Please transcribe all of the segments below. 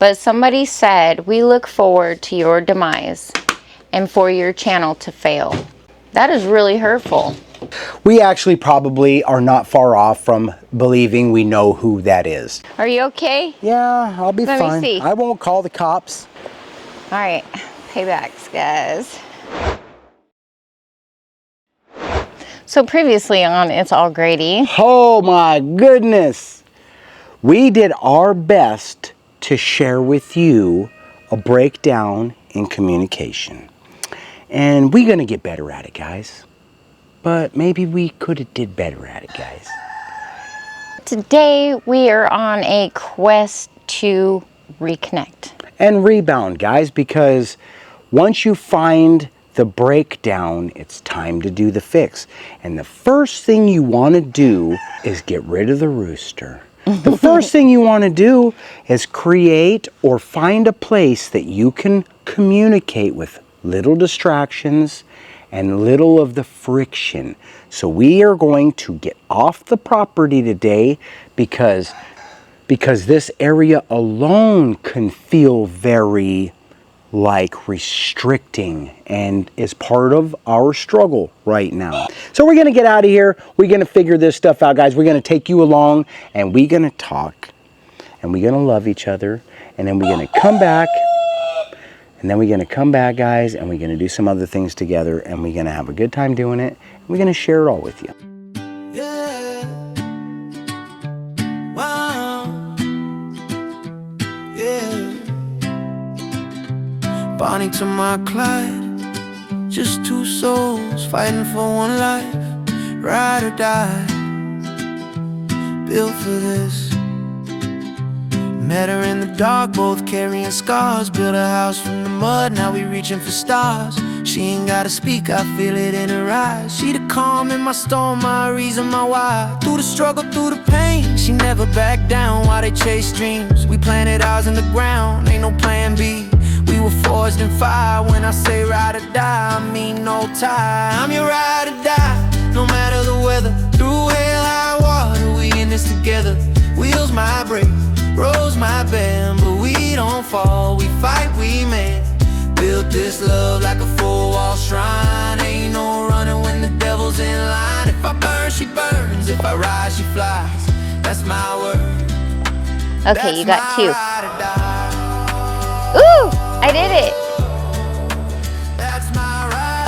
But somebody said, we look forward to your demise and for your channel to fail. That is really hurtful. We actually probably are not far off from believing we know who that is. Are you okay? Yeah, I'll be fine. Let me see. I won't call the cops. All right, paybacks, guys. So previously on It's All Grady. Oh my goodness. We did our best to share with you a breakdown in communication. And we're going to get better at it, guys. But maybe we could have did better at it, guys. Today we are on a quest to reconnect. And rebound, guys, because once you find the breakdown, it's time to do the fix. And the first thing you want to do is get rid of the rooster. The first thing you want to do is create or find a place that you can communicate with little distractions and little of the friction. So we are going to get off the property today because this area alone can feel very like restricting and is part of our struggle right now. So we're gonna get out of here. We're gonna figure this stuff out, guys. We're gonna take you along and we're gonna talk and we're gonna love each other, and then we're gonna come back, and then we're gonna come back, guys, and we're gonna do some other things together, and we're gonna have a good time doing it. We're gonna share it all with you. Yeah. Wow. Yeah. Bonnie to my Clyde, just two souls fighting for one life, ride or die, built for this. Met her in the dark, both carrying scars, built a house from the mud, now we reaching for stars. She ain't gotta speak, I feel it in her eyes. She the calm in my storm, my reason, my why. Through the struggle, through the pain, she never backed down while they chase dreams. We planted ours in the ground, ain't no plan B. We were forged in fire. When I say ride or die, I mean no tie. I'm your ride or die, no matter the weather. Through hell, high water, we in this together. Wheels might break, roads might bend, but we don't fall, we fight, we man. Built this love like a four-wall shrine. Ain't no running when the devil's in line. If I burn, she burns. If I rise, she flies. That's my word. Okay, you got two. Ooh, I did it.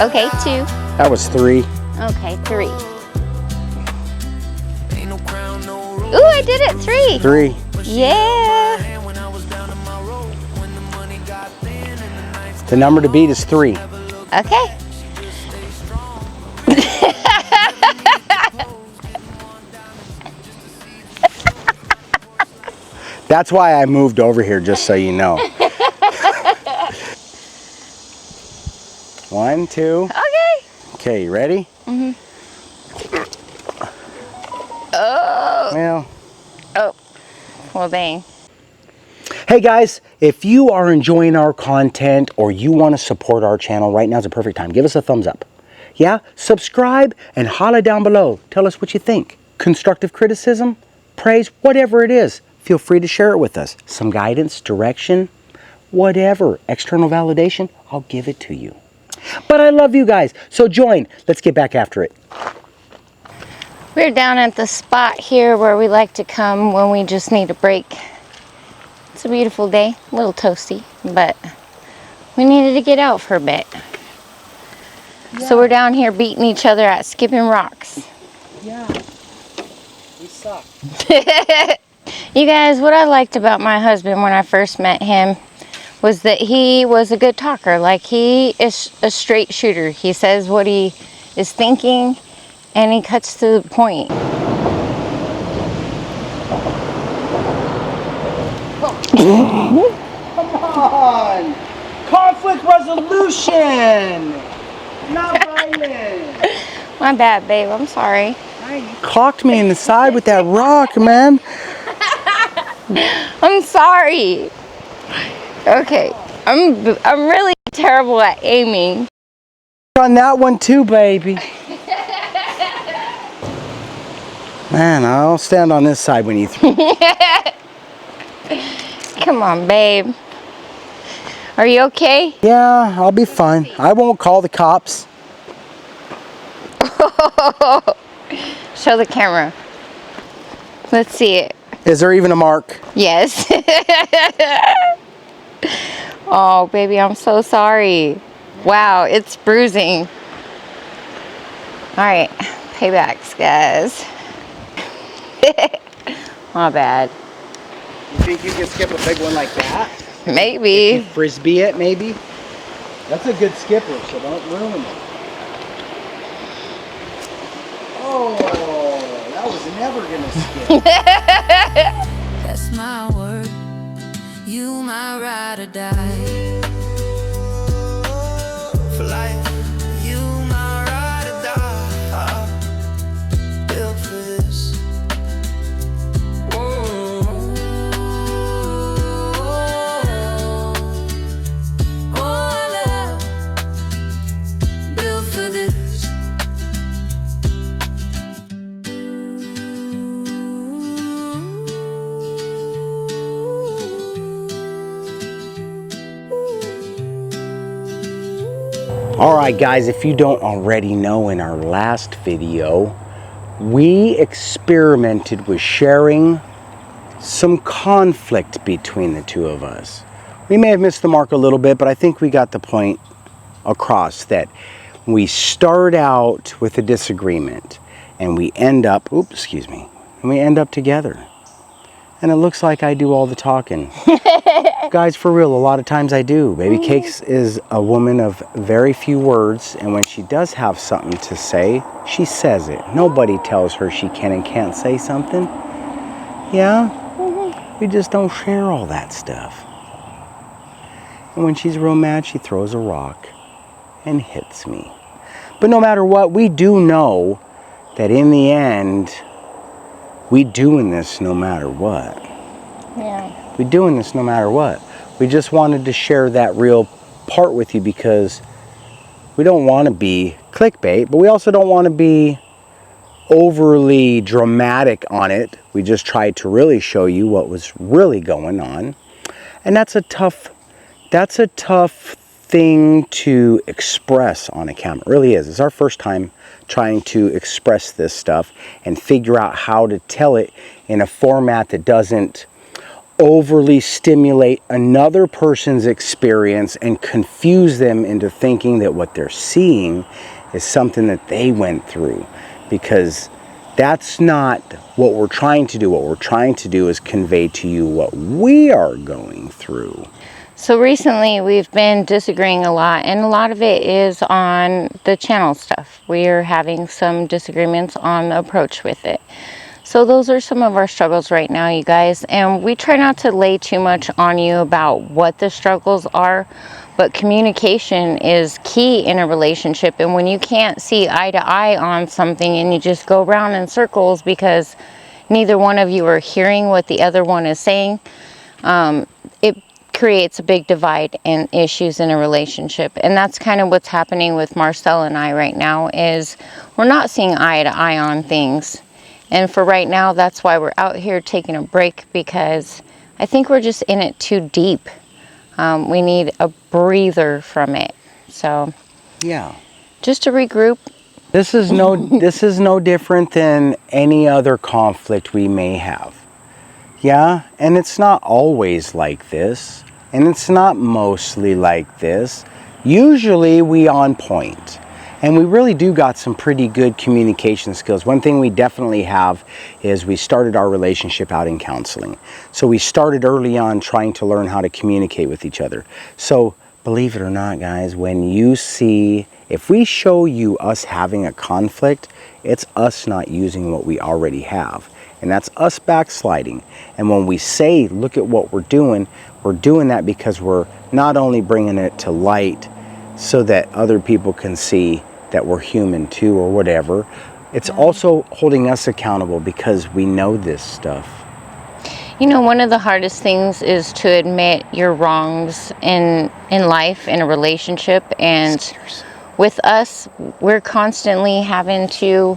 Okay, two. That was three. Okay, three. Ooh, I did it, three. Three. Yeah. The number to beat is 3. Okay. That's why I moved over here, just so you know. 1, 2. Okay. Okay, you ready? Mm-hmm. Oh. Well. Oh. Well, dang. Hey guys, if you are enjoying our content or you want to support our channel, right now is a perfect time. Give us a thumbs up. Yeah? Subscribe and holla down below. Tell us what you think. Constructive criticism, praise, whatever it is. Feel free to share it with us. Some guidance, direction, whatever. External validation, I'll give it to you. But I love you guys, so join. Let's get back after it. We're down at the spot here where we like to come when we just need a break. It's a beautiful day, a little toasty, but we needed to get out for a bit. Yeah. So we're down here beating each other at skipping rocks. Yeah, we suck. You guys, what I liked about my husband when I first met him was that he was a good talker. Like, he is a straight shooter. He says what he is thinking and he cuts to the point. Come on! Conflict resolution! Not violence! My bad, babe. I'm sorry. You clocked me in the side with that rock, man. I'm sorry. Okay. I'm really terrible at aiming. On that one too, baby. Man, I'll stand on this side when you throw. Come on, babe. Are you okay? Yeah, I'll be fine. I won't call the cops. Show the camera. Let's see it. Is there even a mark? Yes. Oh, baby, I'm so sorry. Wow, it's bruising. All right, paybacks, guys. My bad. You think you can skip a big one like that? Maybe. Frisbee it, maybe? That's a good skipper, so don't ruin it. Oh, that was never gonna skip. That's my word. You my ride or die. For life, you my ride or die. Built for this. Built for this. Alright guys, if you don't already know, in our last video, we experimented with sharing some conflict between the two of us. We may have missed the mark a little bit, but I think we got the point across that we start out with a disagreement and we end up, and we end up together. And it looks like I do all the talking. Guys, for real, a lot of times I do. Baby Cakes is a woman of very few words, and when she does have something to say, she says it. Nobody tells her she can and can't say something. Yeah? We just don't share all that stuff. And when she's real mad, she throws a rock and hits me. But no matter what, we do know that in the end, we doing this no matter what. Yeah. We're doing this no matter what. We just wanted to share that real part with you because we don't want to be clickbait, but we also don't want to be overly dramatic on it. We just tried to really show you what was really going on. And that's a tough thing to express on a camera. It really is. It's our first time trying to express this stuff and figure out how to tell it in a format that doesn't overly stimulate another person's experience and confuse them into thinking that what they're seeing is something that they went through, because that's not what we're trying to do. What we're trying to do is convey to you what we are going through. So recently we've been disagreeing a lot, and a lot of it is on the channel stuff. We're having some disagreements on the approach with it. So those are some of our struggles right now, you guys, and we try not to lay too much on you about what the struggles are, but communication is key in a relationship. And when you can't see eye to eye on something and you just go around in circles because neither one of you are hearing what the other one is saying, it creates a big divide and issues in a relationship. And that's kind of what's happening with Marcel and I right now, is we're not seeing eye to eye on things. And for right now, that's why we're out here taking a break, because I think we're just in it too deep. We need a breather from it. So Yeah. just to regroup. This is no different than any other conflict we may have. Yeah, and it's not always like this, and it's not mostly like this. Usually we on point. And we really do got some pretty good communication skills. One thing we definitely have is we started our relationship out in counseling. So we started early on trying to learn how to communicate with each other. So believe it or not, guys, when you see, if we show you us having a conflict, it's us not using what we already have. And that's us backsliding. And when we say, look at what we're doing that because we're not only bringing it to light so that other people can see that we're human too, or whatever. It's also holding us accountable because we know this stuff. You know, one of the hardest things is to admit your wrongs in life, in a relationship. And with us, we're constantly having to,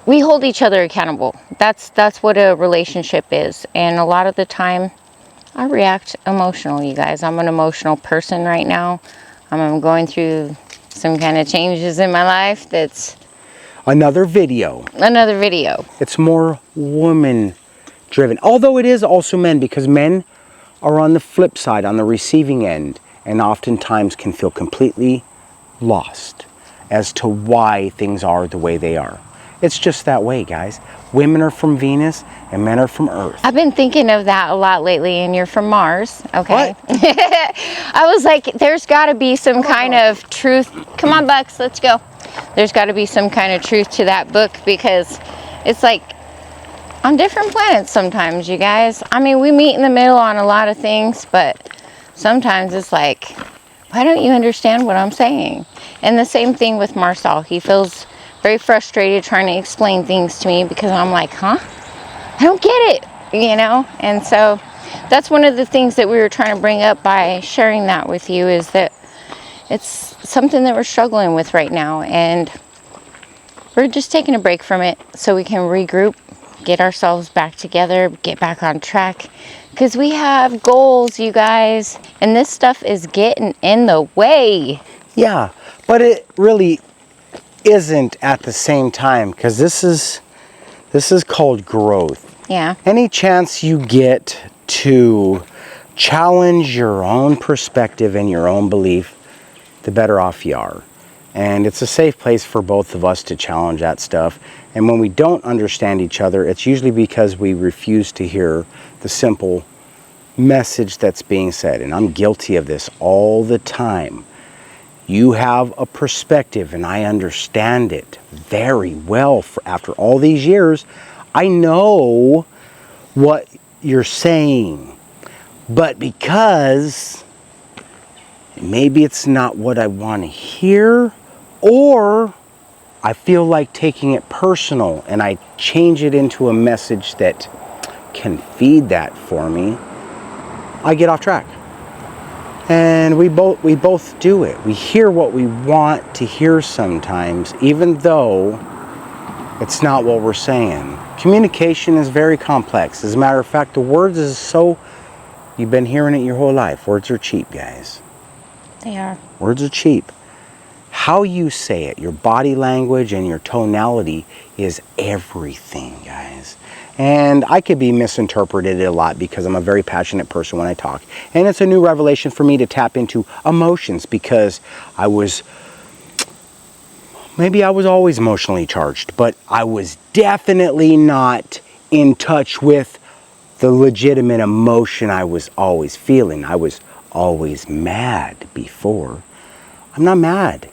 we hold each other accountable. That's what a relationship is. And a lot of the time, I react emotional, you guys. I'm an emotional person right now. I'm going through some kind of changes in my life. That's Another video. another video. It's more woman driven. Although it is also men, because men are on the flip side, on the receiving end, and oftentimes can feel completely lost as to why things are the way they are. It's just that way, guys. Women are from Venus and men are from Earth. I've been thinking of that a lot lately, and you're from Mars, okay? What? I was like, there's got to be some kind of truth. Come on, Bucks, let's go. There's got to be some kind of truth to that book, because it's like on different planets sometimes, you guys. I mean, we meet in the middle on a lot of things, but sometimes it's like, why don't you understand what I'm saying? And the same thing with Marcel. He feels very frustrated trying to explain things to me, because I'm like, huh? I don't get it, you know? And so that's one of the things that we were trying to bring up by sharing that with you, is that it's something that we're struggling with right now, and we're just taking a break from it so we can regroup, get ourselves back together, get back on track, because we have goals, you guys, and this stuff is getting in the way. Yeah, but it really isn't at the same time, because this is called growth. Yeah. Any chance you get to challenge your own perspective and your own belief, the better off you are. And it's a safe place for both of us to challenge that stuff. And when we don't understand each other, it's usually because we refuse to hear the simple message that's being said. And I'm guilty of this all the time. You have a perspective, and I understand it very well. After all these years, I know what you're saying. But because maybe it's not what I want to hear, or I feel like taking it personal, and I change it into a message that can feed that for me, I get off track. And we both do it. We hear what we want to hear sometimes, even though it's not what we're saying. Communication is very complex. As a matter of fact, the words is so, you've been hearing it your whole life. Words are cheap, guys. They are. Words are cheap. How you say it, your body language and your tonality is everything, guys. And I could be misinterpreted a lot, because I'm a very passionate person when I talk. And it's a new revelation for me to tap into emotions, because maybe I was always emotionally charged, but I was definitely not in touch with the legitimate emotion I was always feeling. I was always mad before. I'm not mad.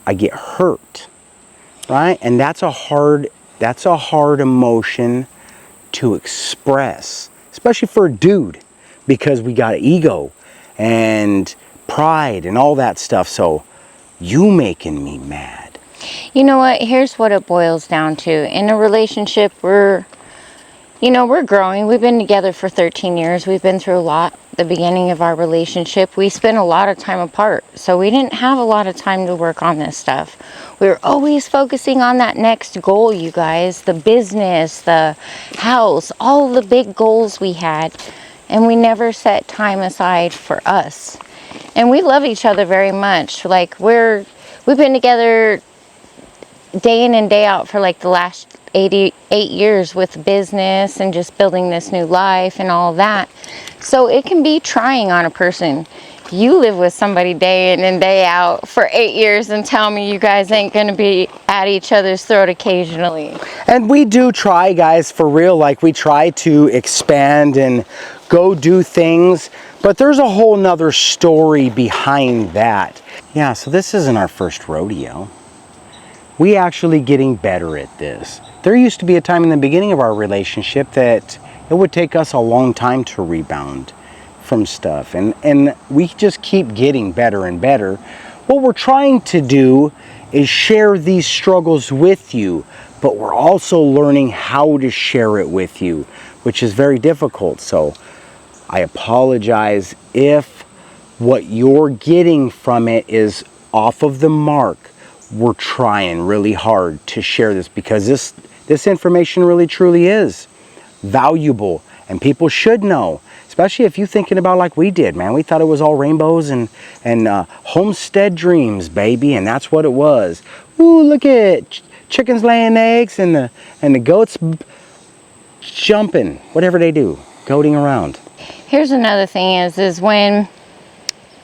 I get hurt, right? And that's a hard emotion to express, especially for a dude, because we got ego and pride and all that stuff. So you making me mad. You know what? Here's what it boils down to. In a relationship, we're growing. We've been together for 13 years. We've been through a lot. The beginning of our relationship, we spent a lot of time apart. So we didn't have a lot of time to work on this stuff. We were always focusing on that next goal, you guys. The business, the house, all the big goals we had. And we never set time aside for us. And we love each other very much. Like, we've been together day in and day out for like the last 8 years with business and just building this new life and all that. So it can be trying on a person. You live with somebody day in and day out for 8 years and tell me you guys ain't gonna be at each other's throat occasionally. And we do try, guys, for real. Like, we try to expand and go do things, but there's a whole nother story behind that. Yeah, so this isn't our first rodeo. We actually getting better at this. There used to be a time in the beginning of our relationship that it would take us a long time to rebound from stuff. And we just keep getting better and better. What we're trying to do is share these struggles with you, but we're also learning how to share it with you, which is very difficult. So I apologize if what you're getting from it is off of the mark. We're trying really hard to share this, because this information really truly is valuable, and people should know, Especially if you're thinking about like we did, man. We thought it was all rainbows and homestead dreams, baby, and that's what it was. Ooh, look at chickens laying eggs and the goats jumping, whatever they do, goating around. Here's another thing is when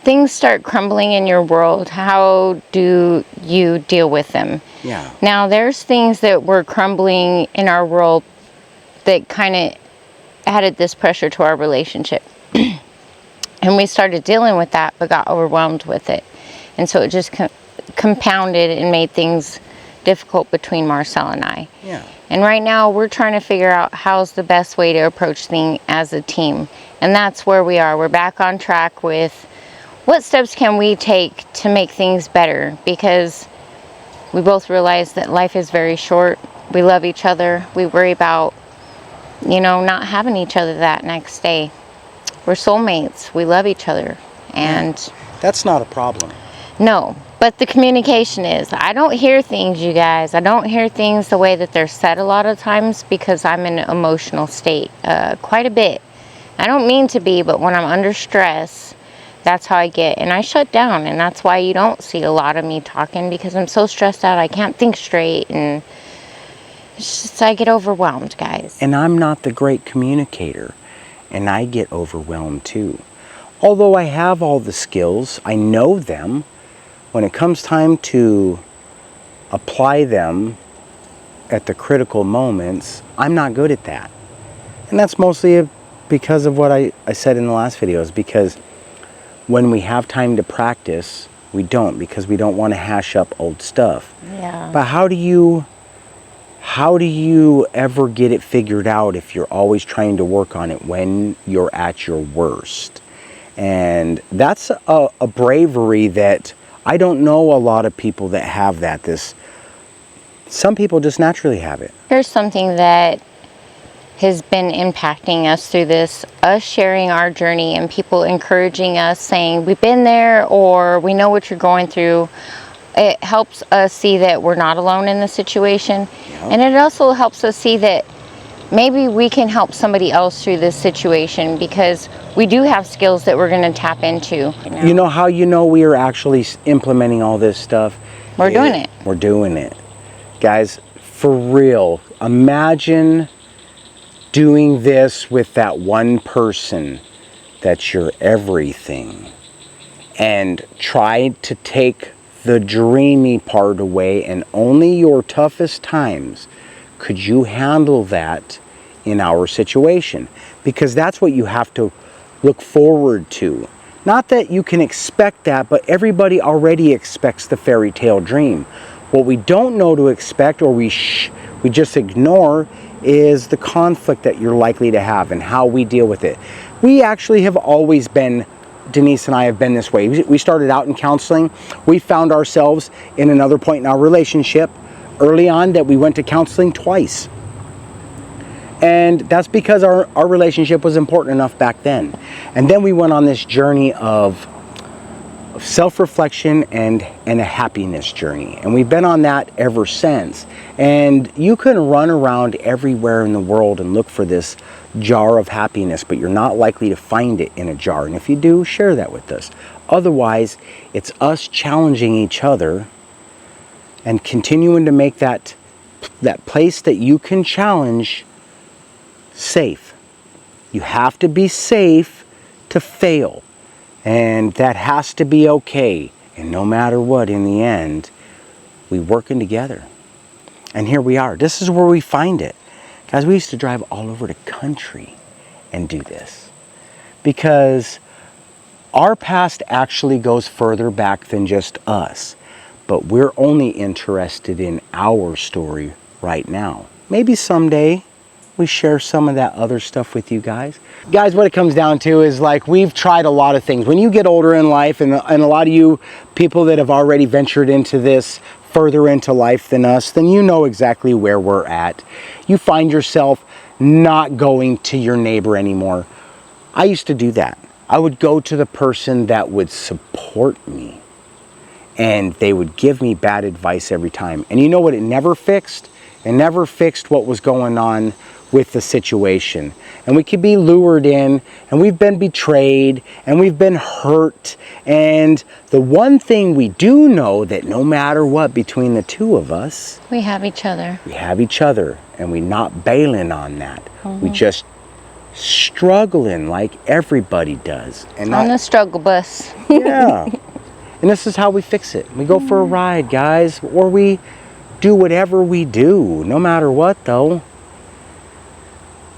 things start crumbling in your world, how do you deal with them? Yeah. Now, there's things that were crumbling in our world that kind of added this pressure to our relationship. And we started dealing with that, but got overwhelmed with it. And so it just compounded and made things difficult between Marcel and I. Yeah. And right now we're trying to figure out how's the best way to approach things as a team. And that's where we are. We're back on track with what steps can we take to make things better, because we both realize that life is very short. We love each other. We worry about, you know, not having each other that next day. We're soulmates. We love each other. And that's not a problem. No, but the communication is. I don't hear things, you guys. I don't hear things the way that they're said a lot of times because I'm in an emotional state quite a bit. I don't mean to be, but when I'm under stress, that's how I get. And I shut down, and that's why you don't see a lot of me talking, because I'm so stressed out. I can't think straight, and it's just I get overwhelmed, guys. And I'm not the great communicator, and I get overwhelmed too. Although I have all the skills, I know them. When it comes time to apply them at the critical moments, I'm not good at that. And that's mostly because of what I said in the last videos, because when we have time to practice, we don't, because we don't want to hash up old stuff. Yeah. But how do you ever get it figured out if you're always trying to work on it when you're at your worst? And that's a bravery that I don't know a lot of people that have that. Some people just naturally have it. Here's something that has been impacting us through this, us sharing our journey and people encouraging us, saying we've been there or we know what you're going through. It helps us see that we're not alone in the situation. Yep. And it also helps us see that maybe we can help somebody else through this situation, because we do have skills that we're going to tap into. You know how you know we are actually implementing all this stuff? We're doing it. We're doing it. Guys, for real, imagine doing this with that one person that's your everything, and try to take the dreamy part away, and only your toughest times could you handle that in our situation, because that's what you have to look forward to. Not that you can expect that, but everybody already expects the fairy tale dream. What we don't know to expect, or we just ignore, is the conflict that you're likely to have and how we deal with it. We actually have always been, Denise and I have been this way. We started out in counseling. We found ourselves in another point in our relationship early on that we went to counseling twice. And that's because our relationship was important enough back then. And then we went on this journey of self-reflection and a happiness journey. And we've been on that ever since. And you can run around everywhere in the world and look for this jar of happiness, but you're not likely to find it in a jar. And if you do, share that with us. Otherwise, it's us challenging each other and continuing to make that place that you can challenge safe. You have to be safe to fail, and that has to be okay. And no matter what, in the end, we're working together. And here we are. This is where we find it. Guys, we used to drive all over the country and do this, because our past actually goes further back than just us, but we're only interested in our story right now. Maybe someday we share some of that other stuff with you guys. Guys, what it comes down to is, like, we've tried a lot of things. When you get older in life, and a lot of you people that have already ventured into this further into life than us, then you know exactly where we're at. You find yourself not going to your neighbor anymore. I used to do that. I would go to the person that would support me, and they would give me bad advice every time. And you know what it never fixed? It never fixed what was going on with the situation. And we could be lured in, and we've been betrayed, and we've been hurt. And the one thing we do know, that no matter what, between the two of us, we have each other. We have each other, and we're not bailing on that. We just struggling like everybody does. And on the struggle bus. Yeah. And this is how we fix it. We go for a ride, guys, or we do whatever we do. No matter what, though,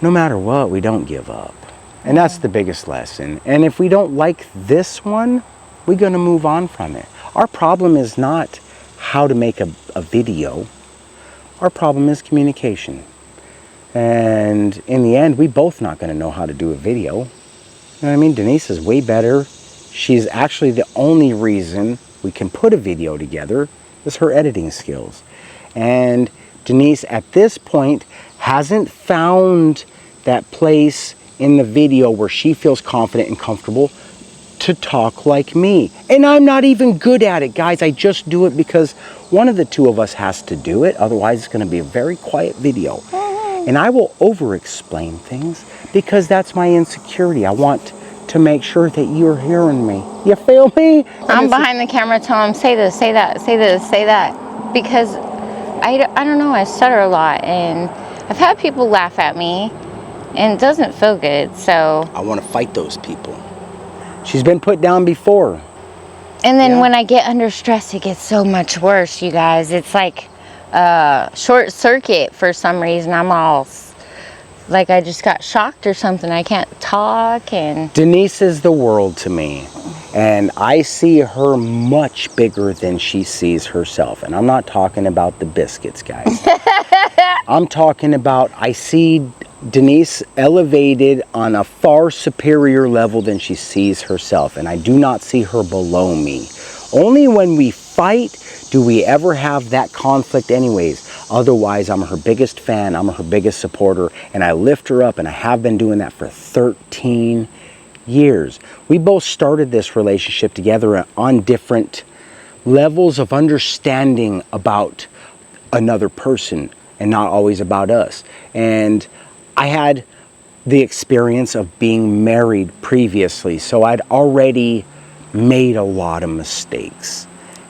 no matter what, we don't give up. And that's the biggest lesson. And if we don't like this one, we're going to move on from it. Our problem is not how to make a video. Our problem is communication. And in the end, we both not going to know how to do a video. You know what I mean? Denise is way better. She's actually the only reason we can put a video together is her editing skills. And Denise, at this point, hasn't found that place in the video where she feels confident and comfortable to talk like me. And I'm not even good at it, guys. I just do it because one of the two of us has to do it. Otherwise, it's going to be a very quiet video. And I will over-explain things because that's my insecurity. I want to make sure that you're hearing me. You feel me? I'm behind the camera telling him, say this, say that, say this, say that. Because I don't know, I stutter a lot. And I've had people laugh at me. And it doesn't feel good, so. I want to fight those people. She's been put down before. And then when I get under stress, it gets so much worse, you guys. It's like a short circuit for some reason. I'm all like I just got shocked or something. I can't talk. And Denise is the world to me. And I see her much bigger than she sees herself. And I'm not talking about the biscuits, guys. I'm talking about, I see Denise elevated on a far superior level than she sees herself. And I do not see her below me. Only when we fight do we ever have that conflict anyways. Otherwise, I'm her biggest fan. I'm her biggest supporter. And I lift her up, and I have been doing that for 13 years. We both started this relationship together on different levels of understanding about another person and not always about us. And I had the experience of being married previously, so I'd already made a lot of mistakes.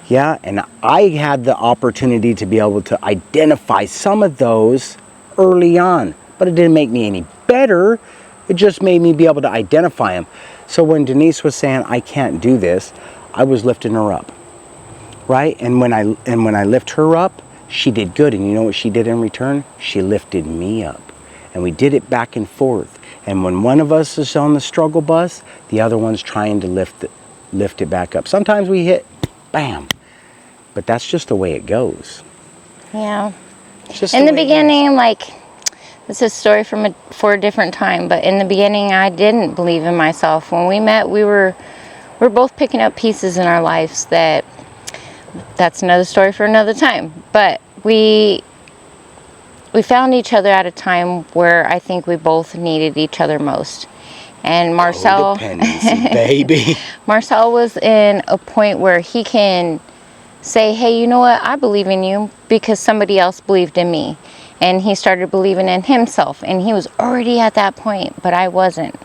Yeah, and I had the opportunity to be able to identify some of those early on, but it didn't make me any better. It just made me be able to identify them. So when Denise was saying, I can't do this, I was lifting her up, right? And when I lift her up, she did good. And you know what she did in return? She lifted me up. And we did it back and forth. And when one of us is on the struggle bus, the other one's trying to lift it back up. Sometimes we hit, bam. But that's just the way it goes. yeah. It's just In the way it beginning, like, this is a story for a different time, but in the beginning, I didn't believe in myself. When we met, we're both picking up pieces in our lives that's another story for another time. But we found each other at a time where I think we both needed each other most. And Marcel, codependency, baby. Marcel was in a point where he can say, hey, you know what? I believe in you because somebody else believed in me. And he started believing in himself. And he was already at that point, but I wasn't.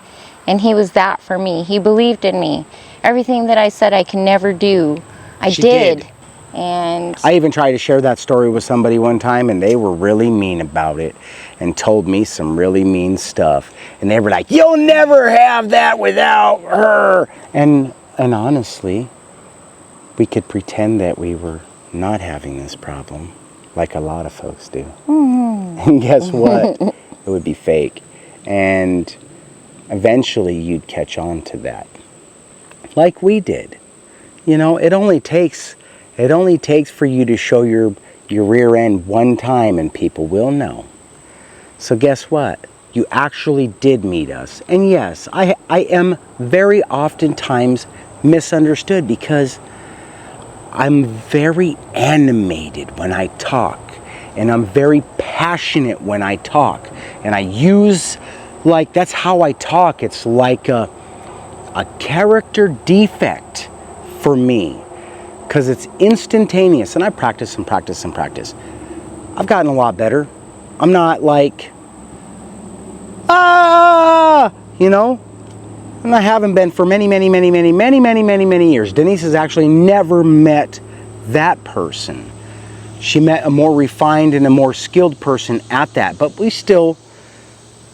And he was that for me. He believed in me. Everything that I said I can never do, I did. And I even tried to share that story with somebody one time, and they were really mean about it and told me some really mean stuff. And they were like, you'll never have that without her. And honestly, we could pretend that we were not having this problem, like a lot of folks do. And guess what? It would be fake. And eventually you'd catch on to that, like we did. You know, it only takes for you to show your rear end one time and people will know. So guess what? You actually did meet us. And yes, I am very oftentimes misunderstood because I'm very animated when I talk. And I'm very passionate when I talk. And I use, like, that's how I talk. It's like a character defect for me. Because it's instantaneous. And I practice and practice and practice. I've gotten a lot better. I'm not like ah, you know, and I haven't been for many years. Denise has actually never met that person. She met a more refined and a more skilled person at that, but we still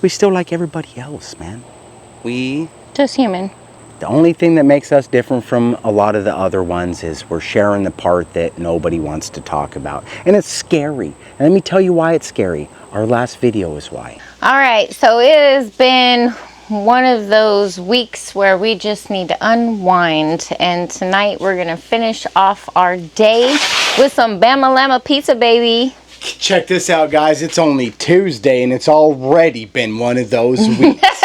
like everybody else, man. We Just human. The only thing that makes us different from a lot of the other ones is we're sharing the part that nobody wants to talk about. And it's scary. And let me tell you why it's scary. Our last video is why. All right, so it has been one of those weeks where we just need to unwind. And tonight we're going to finish off our day with some Bama Llama pizza, baby. Check this out, guys. It's only Tuesday and it's already been one of those weeks.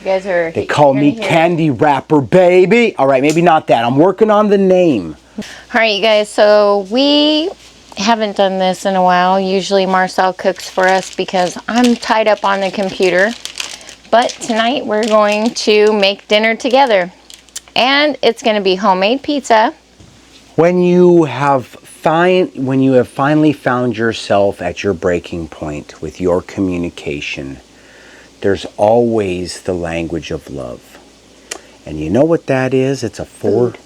You guys are... They call me Candy Wrapper, baby. All right, maybe not that. I'm working on the name. All right, you guys, so we haven't done this in a while. Usually Marcel cooks for us because I'm tied up on the computer. But tonight we're going to make dinner together. And it's going to be homemade pizza. When you have finally found yourself at your breaking point with your communication, there's always the language of love. And you know what that is? It's a food.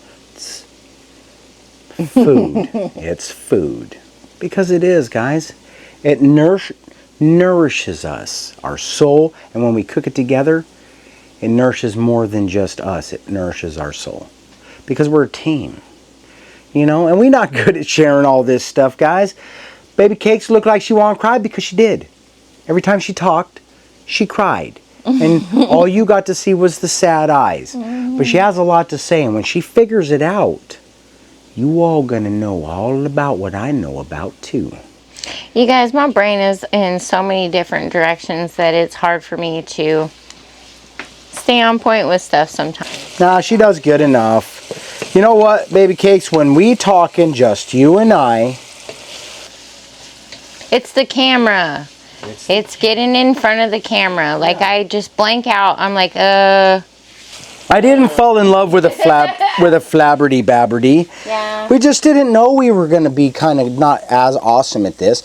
It's food. Because it is, guys. It nourishes us, our soul. And when we cook it together, it nourishes more than just us. It nourishes our soul. Because we're a team. You know, and we're not good at sharing all this stuff, guys. Baby Cakes looked like she wanted to cry because she did. Every time she talked, she cried. And all you got to see was the sad eyes. But she has a lot to say, and when she figures it out, you all gonna know all about what I know about too. You guys, my brain is in so many different directions that it's hard for me to stay on point with stuff sometimes. Nah, she does good enough. You know what, Baby Cakes, when we talking just you and I... It's the camera. It's getting in front of the camera. Like, I just blank out. I'm like, I didn't fall in love with a flabberty babberty. Yeah. We just didn't know we were going to be kind of not as awesome at this.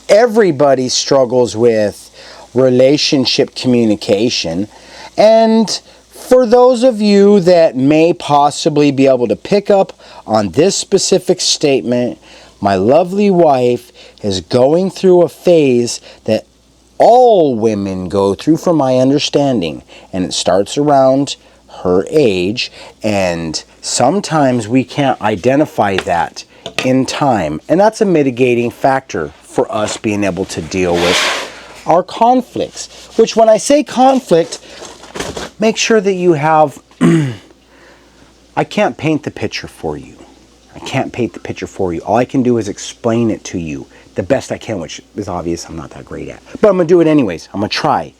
Everybody struggles with relationship communication. And for those of you that may possibly be able to pick up on this specific statement, my lovely wife is going through a phase that all women go through from my understanding. And it starts around her age, and sometimes we can't identify that in time. And that's a mitigating factor for us being able to deal with our conflicts. Which, when I say conflict, make sure that you have... I can't paint the picture for you. I can't paint the picture for you. All I can do is explain it to you the best I can, which is obvious I'm not that great at. But I'm going to do it anyways. I'm going to try.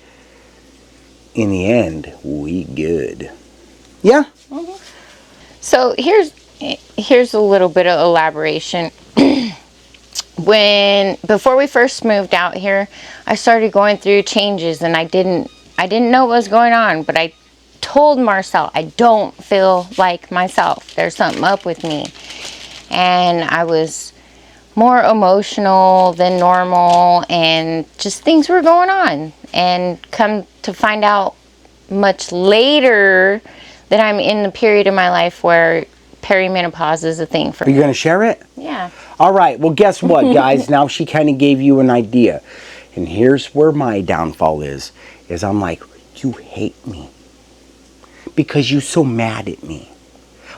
In the end, we good. Yeah? Mm-hmm. So here's a little bit of elaboration. Before we first moved out here, I started going through changes, and I didn't know what was going on, but I told Marcel, I don't feel like myself. There's something up with me. And I was more emotional than normal, and just things were going on. And come to find out much later that I'm in the period of my life where perimenopause is a thing for me. Are you going to share it? Yeah. All right. Well, guess what, guys? Now she kind of gave you an idea. And here's where my downfall is I'm like, you hate me because you're so mad at me.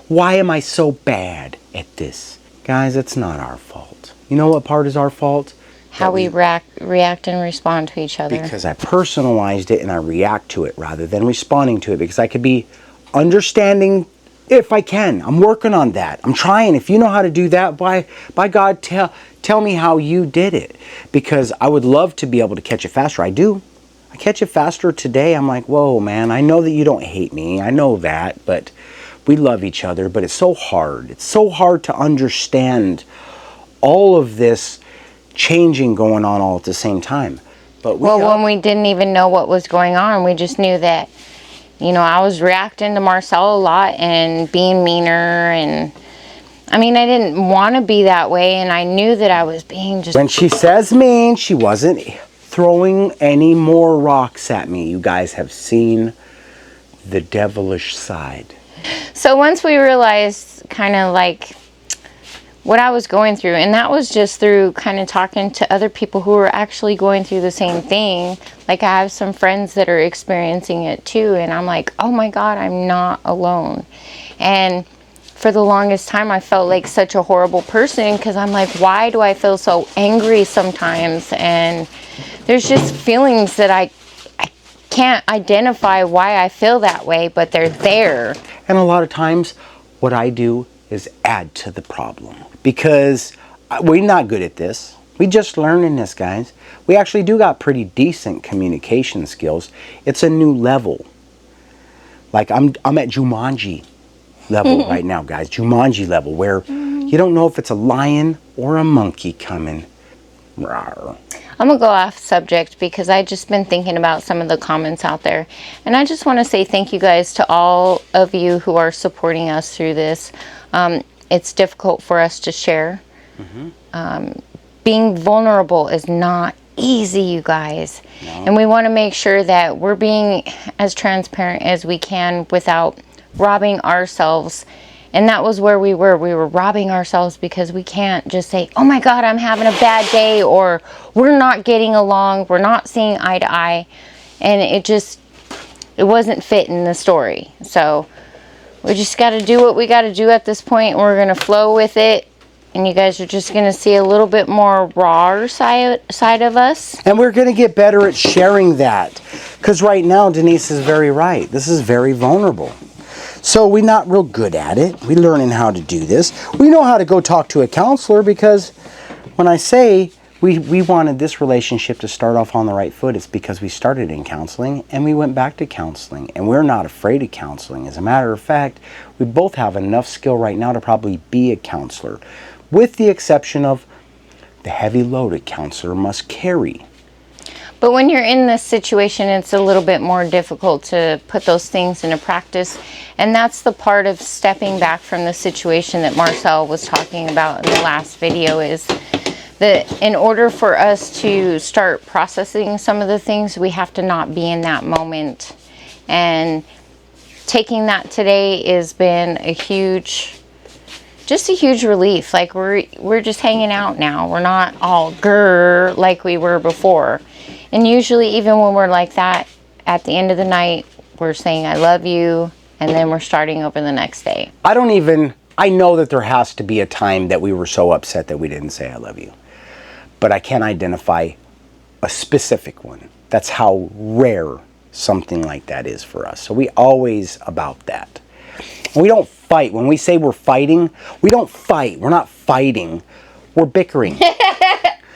Why am I so bad at this? Guys, it's not our fault. You know what part is our fault? How we react and respond to each other. Because I personalized it and I react to it rather than responding to it. Because I could be understanding if I can. I'm working on that. I'm trying. If you know how to do that, by God, tell me how you did it. Because I would love to be able to catch it faster. I do. I catch it faster today. I'm like, whoa, man, I know that you don't hate me. I know that, but we love each other. But it's so hard. It's so hard to understand all of this changing going on all at the same time. But when we didn't even know what was going on, we just knew that, you know, I was reacting to Marcel a lot and being meaner, and I mean, I didn't want to be that way, and I knew that I was being just... When she says mean, she wasn't throwing any more rocks at me. You guys have seen the devilish side. So once we realized kind of like what I was going through, and that was just through kind of talking to other people who were actually going through the same thing. Like I have some friends that are experiencing it too, and I'm like, oh my God, I'm not alone. And for the longest time I felt like such a horrible person, because I'm like, why do I feel so angry sometimes? And there's just feelings that I can't identify why I feel that way, but they're there. And a lot of times what I do is add to the problem, because we're not good at this. We just learning this, guys. We actually do got pretty decent communication skills. It's a new level. Like I'm at Jumanji level right now, guys. Jumanji level, where you don't know if it's a lion or a monkey coming. Rawr. I'm gonna go off subject because I just been thinking about some of the comments out there, and I just want to say thank you guys to all of you who are supporting us through this. It's difficult for us to share. Being vulnerable is not easy, you guys. No. And we want to make sure that we're being as transparent as we can without robbing ourselves. And that was where we were. We were robbing ourselves because we can't just say, oh my God, I'm having a bad day, or we're not getting along, we're not seeing eye to eye. And it wasn't fitting the story. So we just got to do what we got to do at this point. We're going to flow with it. And you guys are just going to see a little bit more raw side of us. And we're going to get better at sharing that. Because right now, Denise is very right. This is very vulnerable. So we're not real good at it. We're learning how to do this. We know how to go talk to a counselor, because when I say we wanted this relationship to start off on the right foot, it's because we started in counseling and we went back to counseling. And we're not afraid of counseling. As a matter of fact, we both have enough skill right now to probably be a counselor, with the exception of the heavy load a counselor must carry. But when you're in this situation, it's a little bit more difficult to put those things into practice. And that's the part of stepping back from the situation that Marcel was talking about in the last video, is that in order for us to start processing some of the things, we have to not be in that moment. And taking that today has been a huge relief. Like we're just hanging out now. We're not all grrr like we were before. And usually even when we're like that, at the end of the night, we're saying I love you, and then we're starting over the next day. I know that there has to be a time that we were so upset that we didn't say I love you. But I can't identify a specific one. That's how rare something like that is for us. So we always about that. We don't fight. When we say we're fighting, we don't fight. We're not fighting. We're bickering.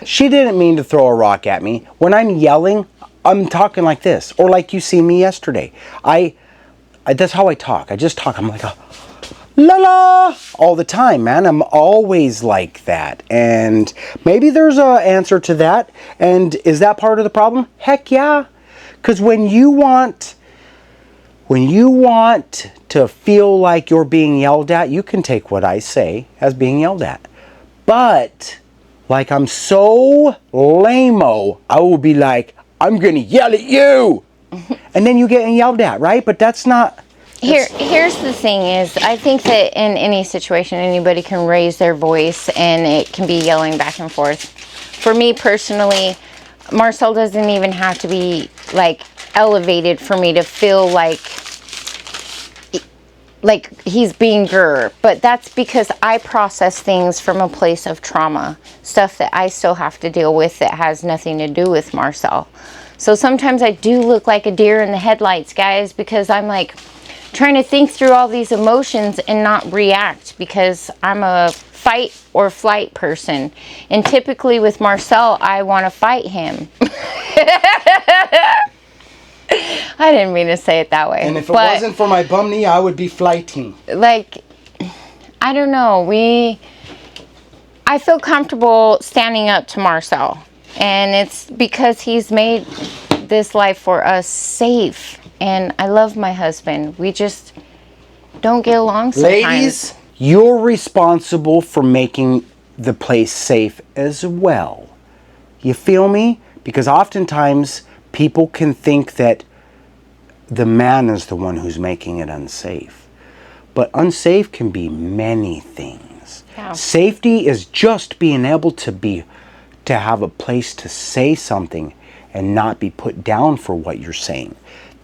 She didn't mean to throw a rock at me. When I'm yelling, I'm talking like this. Or like you see me yesterday. That's how I talk. I just talk. I'm like, la la, all the time, man. I'm always like that. And maybe there's an answer to that. And is that part of the problem? Heck yeah. Because when you want to feel like you're being yelled at, you can take what I say as being yelled at. But like I'm so lame-o, I will be like, I'm going to yell at you. And then you get yelled at, right? But that's not... Here's the thing is, I think that in any situation, anybody can raise their voice and it can be yelling back and forth. For me personally, Marcel doesn't even have to be like elevated for me to feel like he's being grr. But that's because I process things from a place of trauma. Stuff that I still have to deal with that has nothing to do with Marcel. So sometimes I do look like a deer in the headlights, guys, because I'm like trying to think through all these emotions and not react, because I'm a fight or flight person. And typically with Marcel, I want to fight him. I didn't mean to say it that way. And if it wasn't for my bum knee, I would be flighting. Like, I don't know. I feel comfortable standing up to Marcel. And it's because he's made this life for us safe. And I love my husband. We just don't get along sometimes. Ladies, you're responsible for making the place safe as well. You feel me? Because oftentimes people can think that the man is the one who's making it unsafe. But unsafe can be many things. Yeah. Safety is just being able to have a place to say something and not be put down for what you're saying.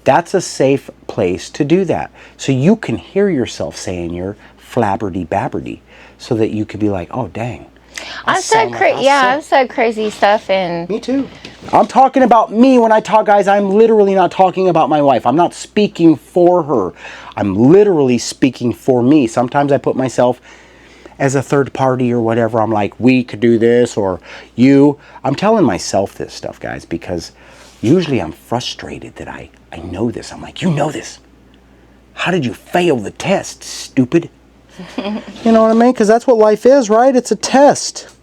That's a safe place to do that. So you can hear yourself saying your flabberty-babberty so that you could be like, oh, dang. I've said crazy stuff, and me too. I'm talking about me when I talk, guys. I'm literally not talking about my wife. I'm not speaking for her. I'm literally speaking for me. Sometimes I put myself as a third party or whatever. I'm like, we could do this, or you. I'm telling myself this stuff, guys, because usually I'm frustrated that I know this. I'm like, you know this. How did you fail the test, stupid? You know what I mean? Because that's what life is, right? It's a test.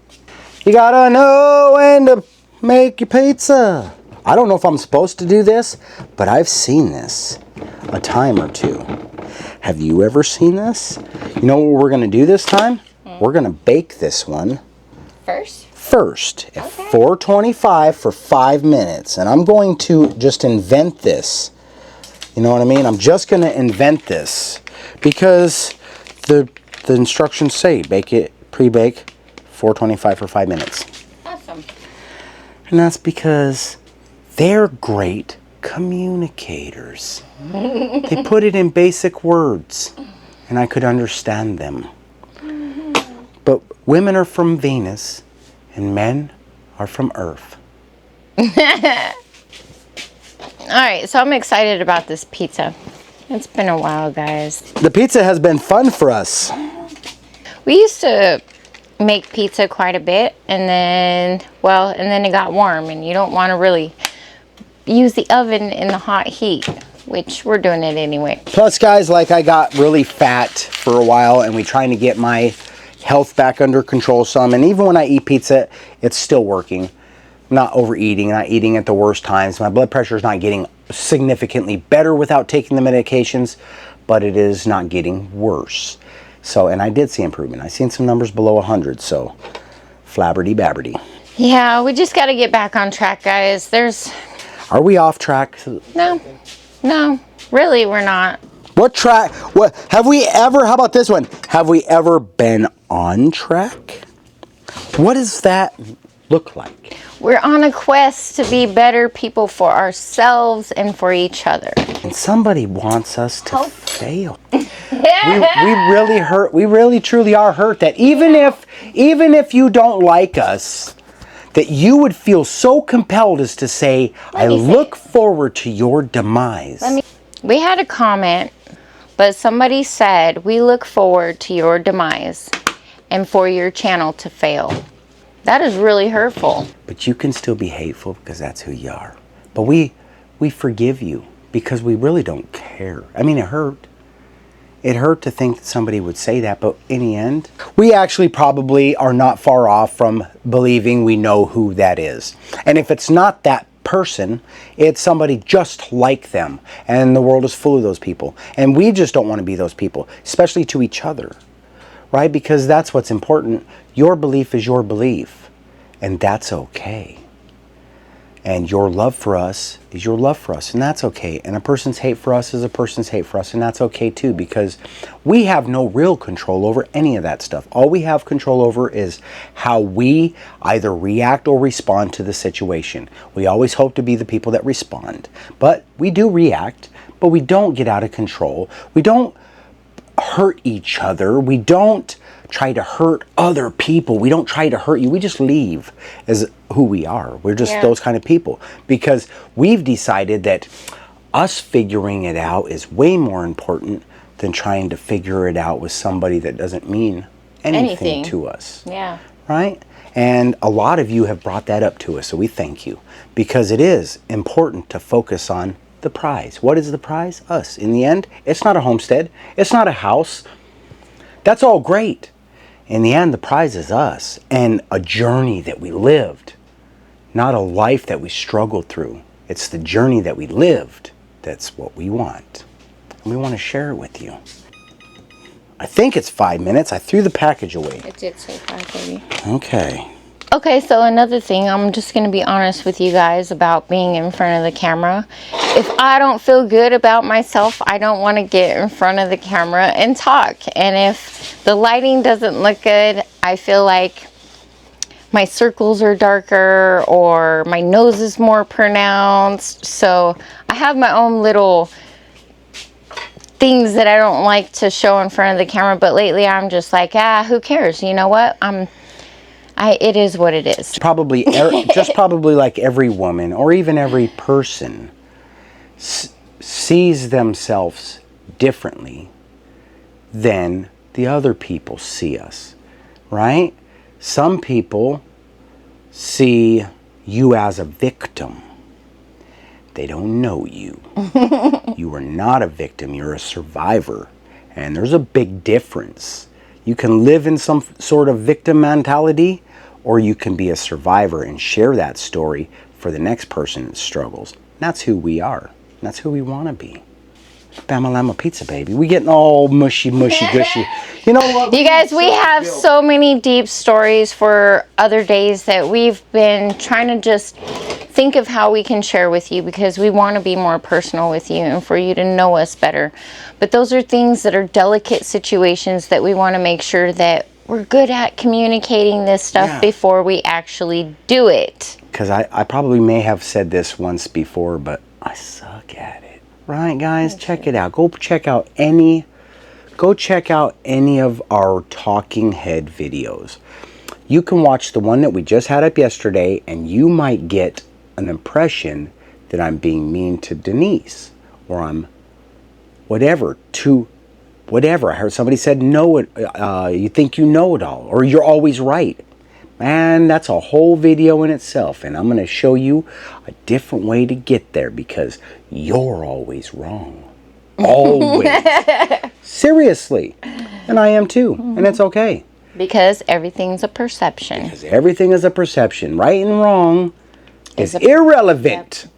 You gotta know when to make your pizza. I don't know if I'm supposed to do this, but I've seen this a time or two. Have you ever seen this? You know what we're gonna do this time? We're gonna bake this one first at 425 for 5 minutes. And I'm going to just invent this. You know what I mean? I'm just gonna invent this because the instructions say bake it, pre-bake, 425 for 5 minutes. awesome. And that's because they're great communicators. They put it in basic words, and I could understand them. But women are from Venus, and men are from Earth. Alright, so I'm excited about this pizza. It's been a while, guys. The pizza has been fun for us. We used to make pizza quite a bit, and then it got warm, and you don't want to really use the oven in the hot heat, which we're doing it anyway. Plus, guys, like I got really fat for a while, and we're trying to get my health back under control some. And even when I eat pizza, it's still working. I'm not overeating, not eating at the worst times. My blood pressure is not getting significantly better without taking the medications, but it is not getting worse. So, and I did see improvement. I seen some numbers below 100, so flabberty-babberty. Yeah, we just got to get back on track, guys. Are we off track? No, really, we're not. What track? What have we ever? How about this one? Have we ever been on track? What does that look like? We're on a quest to be better people for ourselves and for each other. And somebody wants us to fail. We really hurt. We really truly are hurt that even if you don't like us, that you would feel so compelled as to say, I look forward to your demise. We had a comment, but somebody said, we look forward to your demise and for your channel to fail. That is really hurtful. But you can still be hateful because that's who you are. But we forgive you because we really don't care. I mean, it hurt. It hurt to think that somebody would say that, but in the end, we actually probably are not far off from believing we know who that is. And if it's not that person, it's somebody just like them. And the world is full of those people. And we just don't want to be those people, especially to each other, right? Because that's what's important. Your belief is your belief, and that's okay. And your love for us is your love for us, and that's okay. And a person's hate for us is a person's hate for us, and that's okay too, because we have no real control over any of that stuff. All we have control over is how we either react or respond to the situation. We always hope to be the people that respond, but we do react, but we don't get out of control. We don't hurt each other. We don't try to hurt other people. We don't try to hurt you. We just leave as who we are. We're just those kind of people, because we've decided that us figuring it out is way more important than trying to figure it out with somebody that doesn't mean anything to us. Yeah. Right? And a lot of you have brought that up to us, so we thank you, because it is important to focus on the prize. What is the prize? Us. In the end, it's not a homestead. It's not a house. That's all great. In the end, the prize is us and a journey that we lived, not a life that we struggled through. It's the journey that we lived that's what we want. And we want to share it with you. I think it's 5 minutes. I threw the package away. It did say 5:30. Okay. Okay, so another thing, I'm just going to be honest with you guys about being in front of the camera. If I don't feel good about myself, I don't want to get in front of the camera and talk. And if the lighting doesn't look good, I feel like my circles are darker or my nose is more pronounced. So I have my own little things that I don't like to show in front of the camera, but lately I'm just like, who cares? You know what? It is what it is. Probably, just probably like every woman or even every person sees themselves differently than the other people see us, right? Some people see you as a victim. They don't know you. You are not a victim, you're a survivor. And there's a big difference. You can live in some sort of victim mentality, or you can be a survivor and share that story for the next person that struggles. That's who we are. That's who we want to be. Bama Lama Pizza, baby. We getting all mushy, gushy. You know what? You guys, we have so many deep stories for other days that we've been trying to just think of how we can share with you, because we want to be more personal with you and for you to know us better. But those are things that are delicate situations that we want to make sure that we're good at communicating this stuff before we actually do it. Because I probably may have said this once before, but I suck at it. Right, guys? Check it out. Go check out any of our talking head videos. You can watch the one that we just had up yesterday, and you might get an impression that I'm being mean to Denise, or I'm whatever. I heard somebody said, you think you know it all, or you're always right. Man, that's a whole video in itself, and I'm going to show you a different way to get there, because you're always wrong. Always. Seriously. And I am too, and it's okay. Because everything's a perception. Because everything is a perception. Right and wrong is irrelevant. Yep.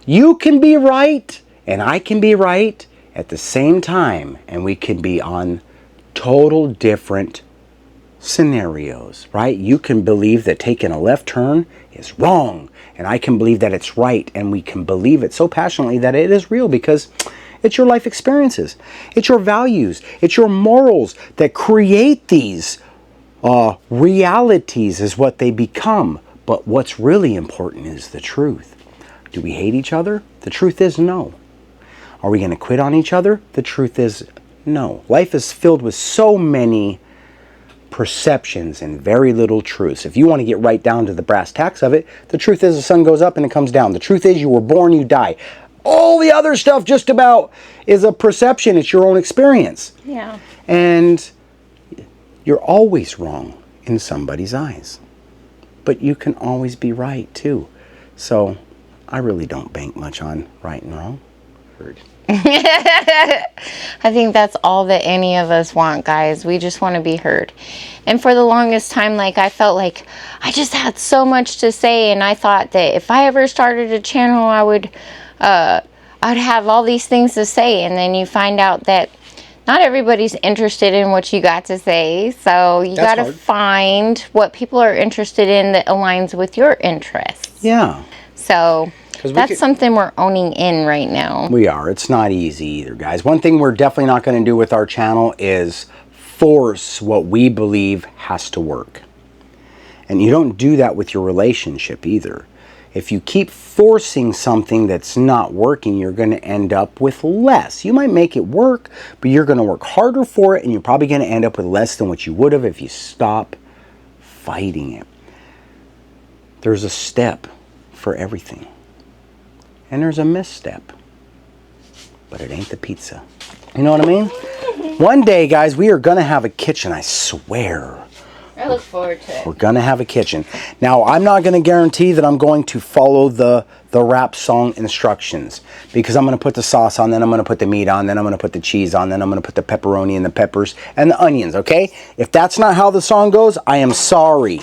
You can be right, and I can be right at the same time, and we can be on total different scenarios, right? You can believe that taking a left turn is wrong, and I can believe that it's right, and we can believe it so passionately that it is real, because it's your life experiences, it's your values, it's your morals that create these realities is what they become. But what's really important is the truth. Do we hate each other? The truth is no. Are we going to quit on each other? The truth is no. Life is filled with so many perceptions and very little truths. If you want to get right down to the brass tacks of it, the truth is the sun goes up and it comes down. The truth is you were born, you die. All the other stuff just about is a perception. It's your own experience. Yeah. And you're always wrong in somebody's eyes. But you can always be right too. So I really don't bank much on right and wrong. I think that's all that any of us want, guys. We just want to be heard. And for the longest time, like, I felt like I just had so much to say, and I thought that if I ever started a channel, I'd have all these things to say. And then you find out that not everybody's interested in what you got to say, so you got to find what people are interested in that aligns with your interests. Yeah. So that's something we're owning in right now. We are. It's not easy either, guys. One thing we're definitely not going to do with our channel is force what we believe has to work. And you don't do that with your relationship either. If you keep forcing something that's not working, you're going to end up with less. You might make it work, but you're going to work harder for it, and you're probably going to end up with less than what you would have if you stop fighting it. There's a step for everything. And there's a misstep. But it ain't the pizza. You know what I mean? One day, guys, we are going to have a kitchen, I swear. I look forward to it. We're going to have a kitchen. Now, I'm not going to guarantee that I'm going to follow the rap song instructions, because I'm going to put the sauce on, then I'm going to put the meat on, then I'm going to put the cheese on, then I'm going to put the pepperoni and the peppers and the onions, okay? If that's not how the song goes, I am sorry.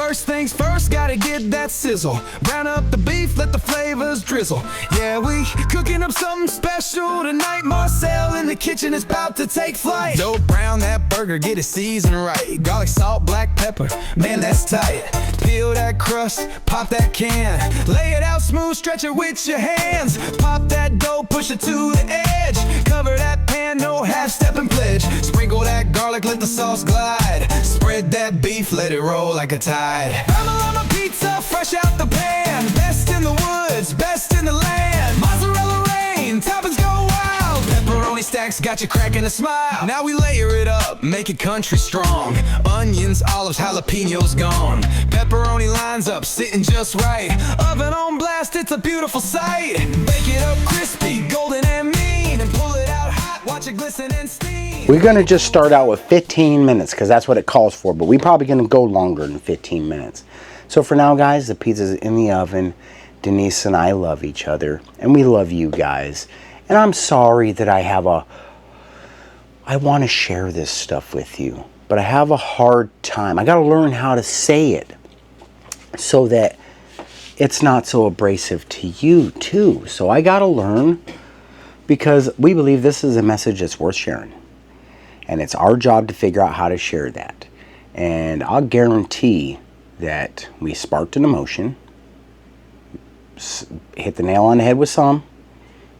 First things first, gotta get that sizzle. Brown up the beef, let the flavors drizzle. Yeah, we cooking up something special tonight. Marcel in the kitchen is about to take flight. Dough brown that burger, get it seasoned right. Garlic, salt, black pepper, man, that's tight. Peel that crust, pop that can. Lay it out smooth, stretch it with your hands. Pop that dough, push it to the edge. Cover that pan, no half-step and pledge. Sprinkle that garlic, let the sauce glide. Spread that beef, let it roll like a tide. Mama pizza, fresh out the pan. Best in the woods, best in the land. Mozzarella rain, toppings go wild. Pepperoni stacks got you cracking a smile. Now we layer it up, make it country strong. Onions, olives, jalapenos gone. Pepperoni lines up, sitting just right. Oven on blast, it's a beautiful sight. Bake it up crispy, golden and mean. And pull it out hot, watch it glisten and steam. We're gonna just start out with 15 minutes because that's what it calls for, but we're probably gonna go longer than 15 minutes. So for now, guys, the pizza's in the oven. Denise and I love each other, and we love you guys. And I'm sorry that I want to share this stuff with you, but I have a hard time. I got to learn how to say it so that it's not so abrasive to you too. So I got to learn, because we believe this is a message that's worth sharing. And it's our job to figure out how to share that. And I'll guarantee that we sparked an emotion, hit the nail on the head with some,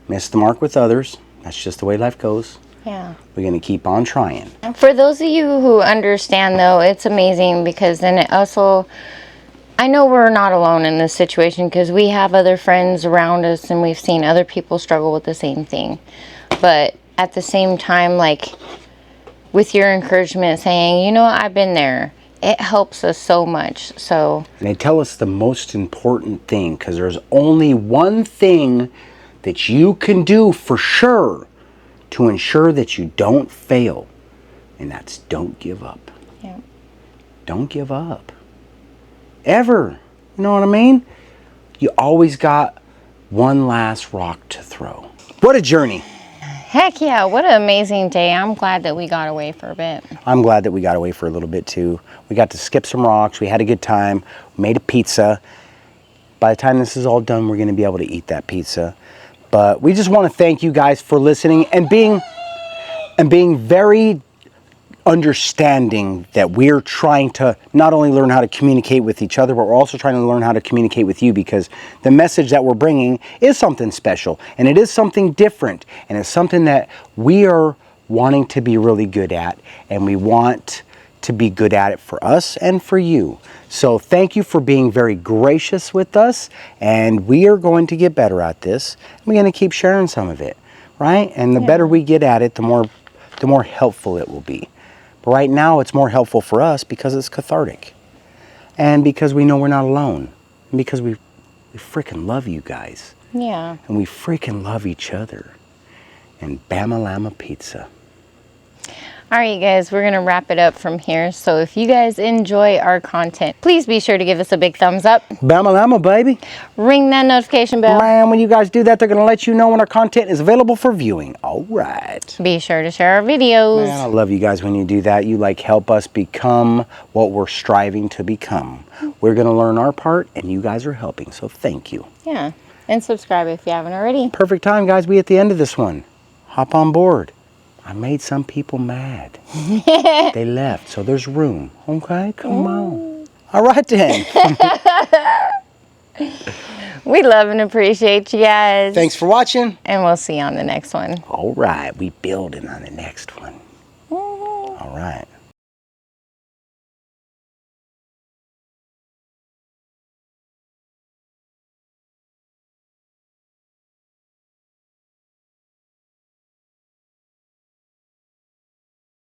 missed the mark with others. That's just the way life goes. Yeah. We're going to keep on trying. For those of you who understand, though, it's amazing, because then it also, I know we're not alone in this situation, because we have other friends around us and we've seen other people struggle with the same thing. But at the same time, like, with your encouragement saying, you know, I've been there, it helps us so much. So, and they tell us the most important thing, because there's only one thing that you can do for sure to ensure that you don't fail, and that's don't give up. yeah. Don't give up. Ever. You know what I mean? You always got one last rock to throw. What a journey. Heck yeah, what an amazing day. I'm glad that we got away for a bit. I'm glad that we got away for a little bit too. We got to skip some rocks. We had a good time. We made a pizza. By the time this is all done, we're going to be able to eat that pizza. But we just want to thank you guys for listening and being very understanding that we're trying to not only learn how to communicate with each other, but we're also trying to learn how to communicate with you, because the message that we're bringing is something special, and it is something different, and it's something that we are wanting to be really good at, and we want to be good at it for us and for you. So thank you for being very gracious with us, and we are going to get better at this. We're going to keep sharing some of it, right? And the better we get at it, the more helpful it will be. But right now it's more helpful for us because it's cathartic, and because we know we're not alone, and because we freaking love you guys. Yeah. And we freaking love each other. And Bama Lama Pizza. All right, you guys, we're going to wrap it up from here. So if you guys enjoy our content, please be sure to give us a big thumbs up. Bama Lama, baby. Ring that notification bell. Man, when you guys do that, they're going to let you know when our content is available for viewing. All right. Be sure to share our videos. Man, I love you guys when you do that. You help us become what we're striving to become. We're going to learn our part, and you guys are helping. So thank you. Yeah. And subscribe if you haven't already. Perfect time, guys. We at the end of this one. Hop on board. I made some people mad. They left, so there's room. Okay, come on. All right then. We love and appreciate you guys. Thanks for watching. And we'll see you on the next one. All right, we building on the next one. All right.